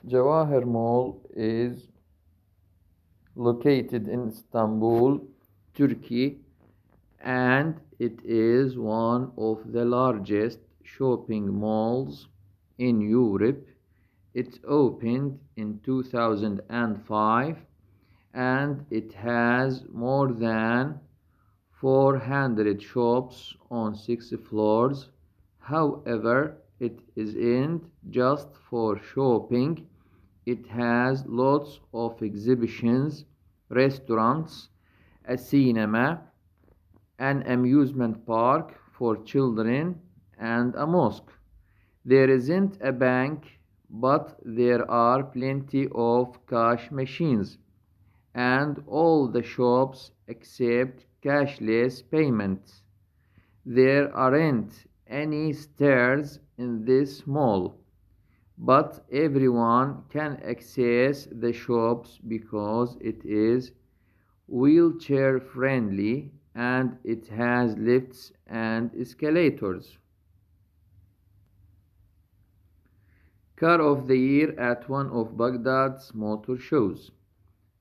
Jawahir Mall is located in Istanbul, Turkey, and it is one of the largest shopping malls in Europe. It opened in 2005 and it has more than 400 shops on 6 floors. However, it isn't just for shopping. It has lots of exhibitions, restaurants, a cinema, an amusement park for children, and a mosque. There isn't a bank, but there are plenty of cash machines, and all the shops accept cashless payments. There aren't any stairs in this mall, but everyone can access the shops because it is wheelchair friendly and it has lifts and escalators. Car of the Year at one of Baghdad's motor shows.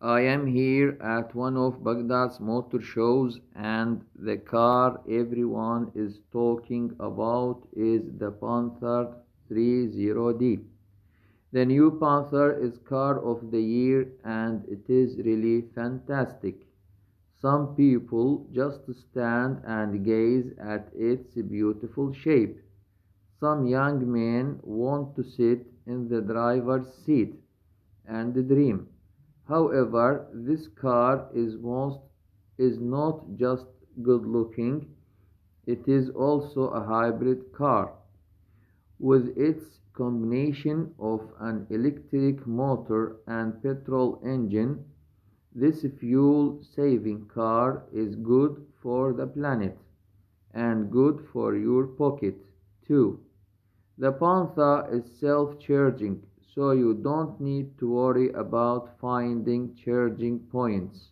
I am here at one of Baghdad's motor shows, and the car everyone is talking about is the Panther 30D. The new Panther is car of the year and it is really fantastic. Some people just stand and gaze at its beautiful shape. Some young men want to sit in the driver's seat and dream. However, this car is not just good looking, it is also a hybrid car. With its combination of an electric motor and petrol engine, this fuel-saving car is good for the planet and good for your pocket too. The Panther is self-charging, so you don't need to worry about finding charging points.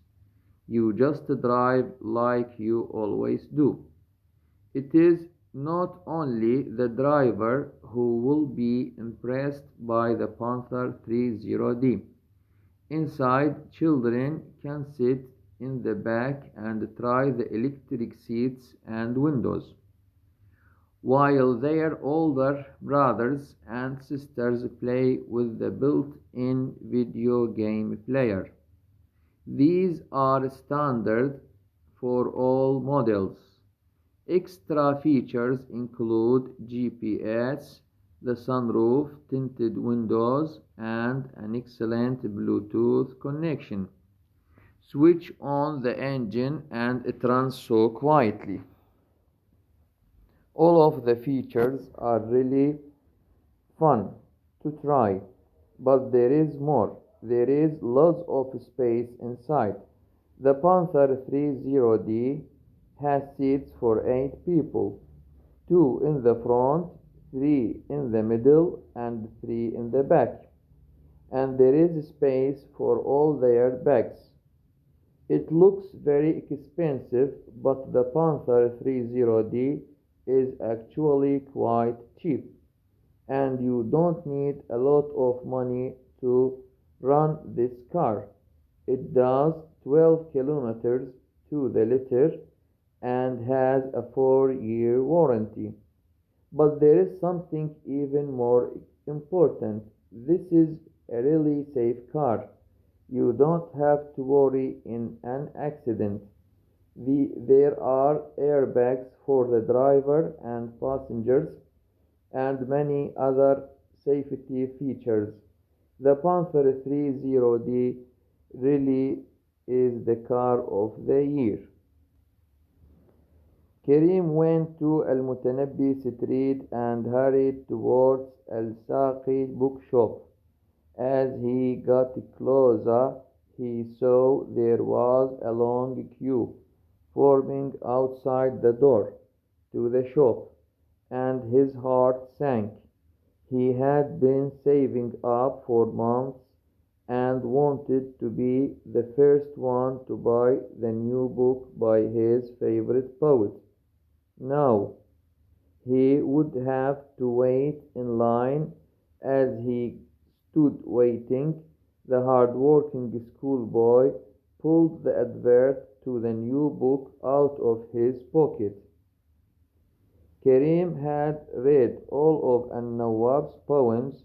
You just drive like you always do. It is not only the driver who will be impressed by the Panther 30D. Inside, children can sit in the back and try the electric seats and windows, while their older brothers and sisters play with the built-in video game player. These are standard for all models. Extra features include GPS, the sunroof, tinted windows, and an excellent Bluetooth connection. Switch on the engine and it runs so quietly. All of the features are really fun to try, but there is more. There is lots of space inside. The Panther 30D has seats for 8 people, 2 in the front, 3 in the middle, and 3 in the back. And there is space for all their bags. It looks very expensive, but the Panther 30D is actually quite cheap, and you don't need a lot of money to run this car. It does 12 kilometers to the liter and has a 4-year warranty. But there is something even more important. This is a really safe car. You don't have to worry in an accident. There are airbags for the driver and passengers and many other safety features. The Panther 30D really is the car of the year. Karim went to Al-Mutanabbi Street and hurried towards Al-Saqi bookshop. As he got closer, he saw there was a long queue forming outside the door to the shop, and his heart sank. He had been saving up for months and wanted to be the first one to buy the new book by his favorite poet. Now, he would have to wait in line as he stood waiting, the hard-working schoolboy pulled the advert to the new book out of his pocket. Karim had read all of An-Nawwab's poems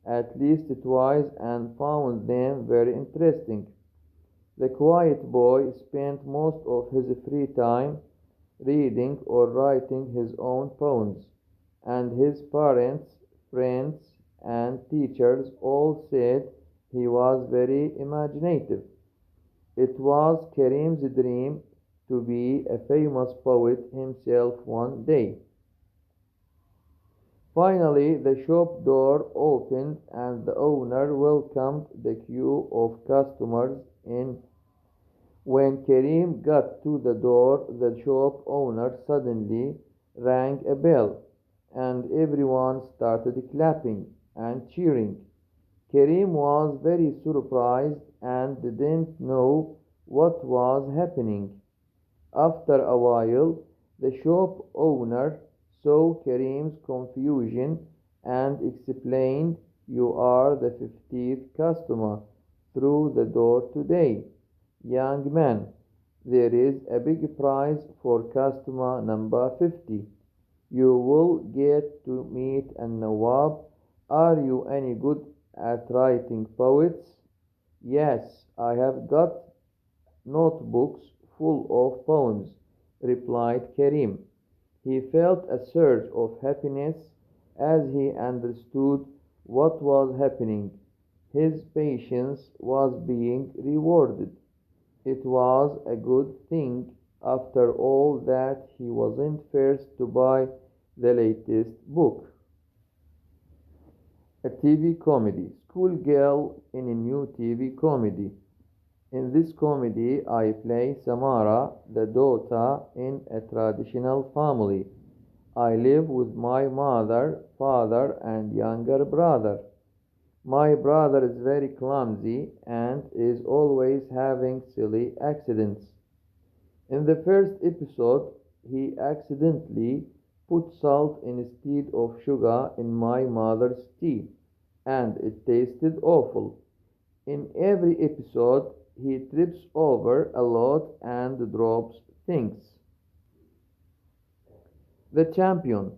at least twice and found them very interesting. The quiet boy spent most of his free time reading or writing his own poems, and his parents, friends, and teachers all said he was very imaginative. It was Karim's dream to be a famous poet himself one day. Finally, the shop door opened and the owner welcomed the queue of customers in. When Karim got to the door, the shop owner suddenly rang a bell, and everyone started clapping and cheering. Karim was very surprised and didn't know what was happening. After a while, the shop owner saw Karim's confusion and explained, "You are the 50th customer through the door today. Young man, there is a big prize for customer number 50. You will get to meet An-Nawwab. Are you any good at writing poets?" "Yes, I have got notebooks full of poems," replied Karim. He felt a surge of happiness as he understood what was happening. His patience was being rewarded. It was a good thing, after all, that he wasn't first to buy the latest book. A TV comedy. Schoolgirl in a new TV comedy. In this comedy, I play Samara, the daughter in a traditional family. I live with my mother, father, and younger brother. My brother is very clumsy and is always having silly accidents. In the first episode, he accidentally put salt instead of sugar in my mother's tea, and it tasted awful. In every episode, he trips over a lot and drops things. The champion.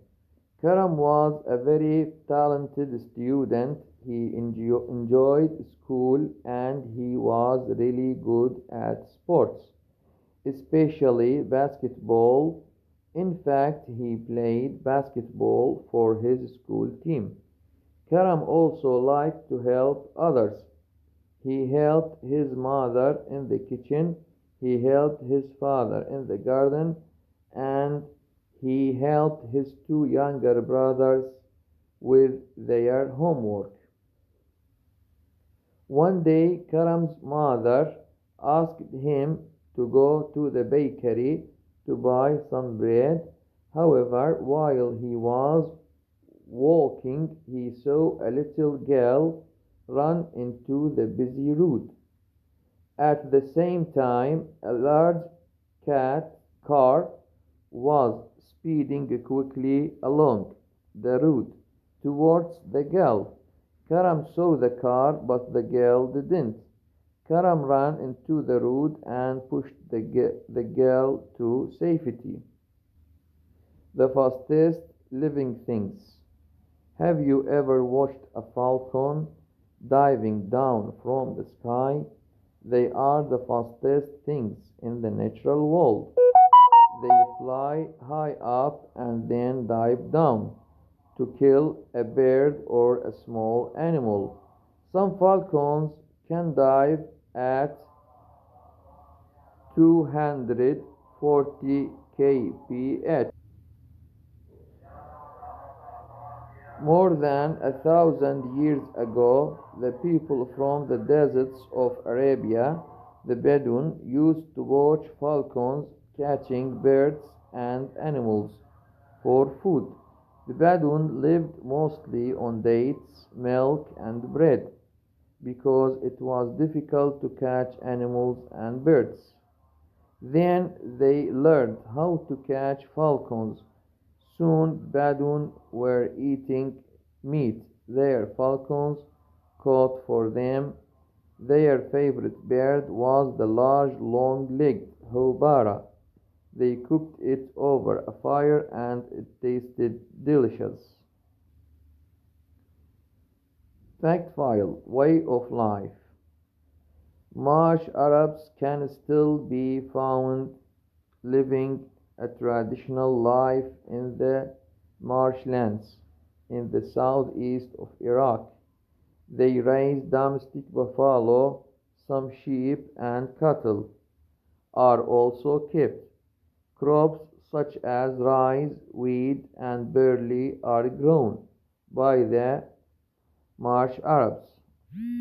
Karam was a very talented student. He enjoyed school and he was really good at sports, especially basketball. In fact, he played basketball for his school team. Karam also liked to help others. He helped his mother in the kitchen, he helped his father in the garden, and he helped his two younger brothers with their homework. One day, Karam's mother asked him to go to the bakery to buy some bread. However, while he was walking, he saw a little girl run into the busy road. At the same time, a large car was speeding quickly along the road towards the girl. Karam saw the car, but the girl didn't. Karam ran into the road and pushed the girl to safety. The fastest living things. Have you ever watched a falcon diving down from the sky? They are the fastest things in the natural world. They fly high up and then dive down to kill a bird or a small animal. Some falcons can dive at 240 kph. More than 1,000 years ago, the people from the deserts of Arabia, the Bedouin, used to watch falcons catching birds and animals for food. The Bedouin lived mostly on dates, milk, and bread because it was difficult to catch animals and birds. Then they learned how to catch falcons. Soon Bedouin were eating meat. Their falcons caught for them. Their favorite bird was the large long-legged houbara. They cooked it over a fire and it tasted delicious. Fact file: Way of life. Marsh Arabs can still be found living a traditional life in the marshlands in the southeast of Iraq. They raise domestic buffalo, some sheep and cattle are also kept. Crops such as rice, wheat, and barley are grown by the Marsh Arabs.